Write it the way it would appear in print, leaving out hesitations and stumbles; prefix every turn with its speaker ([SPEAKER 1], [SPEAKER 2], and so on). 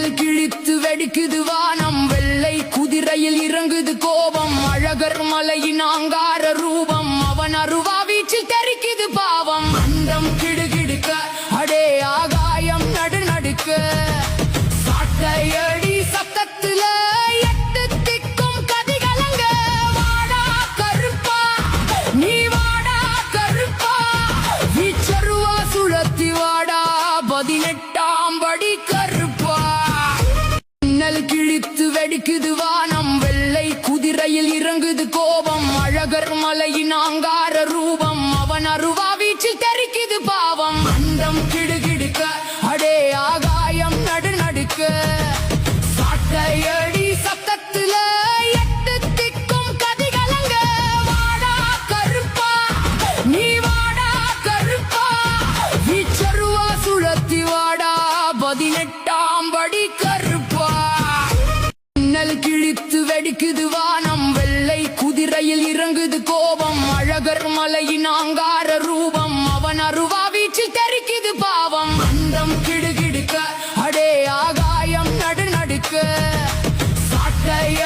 [SPEAKER 1] மின்னல் கிழித்து வெடிக்குது வானம், வெள்ளை குதிரையில் இறங்குது கோபம், அழகர் மலையின் ஆங்கார ரூபம், அவன் அருவா வீச்சில் தெரிக்குது பாவம். அண்டம் கிடுகிடுக்க அடே ஆகாயம் நடுநடுக்க, சாட்டையடி சத்தத்துல எட்டு திக்கும் கதிகலங்க. வாடா கருப்பா நீ வாடா கருப்பா, வீச்சருவா சுழத்தி வாடா 18ஆம் படி கருப்பா. மின்னல் கிழித்து வெடிக்குது வானம், வெள்ளை குதிரையில் இறங்குது கோபம், அழகர் மலையின் ஆங்கார ரூபம், அவன் அருவா வீச்சில் தெரிக்குது பாவம். அண்டம் கிடுகிடுக்க அடே ஆகாயம் நடுநடுக்க, சாட்டையடி சத்தத்துல எட்டு திக்கும் கதிகலங்க. வாடா கருப்பா நீ வாடா கருப்பா, வீச்சருவா சுழத்தி வாடா 18ஆம் படி கருப்பா. மின்னல் கிழித்து வெடிக்குது வானம், வெள்ளை குதிரையில் இறங்குது கோபம், அழகர் மலையின் ஆங்கார ரூபம், அவன் அருவா வீச்சில் தெரிக்குது பாவம். அண்டம் கிடுகிடுக்க அடே ஆகாயம் நடுநடுக்க, சாட்டைய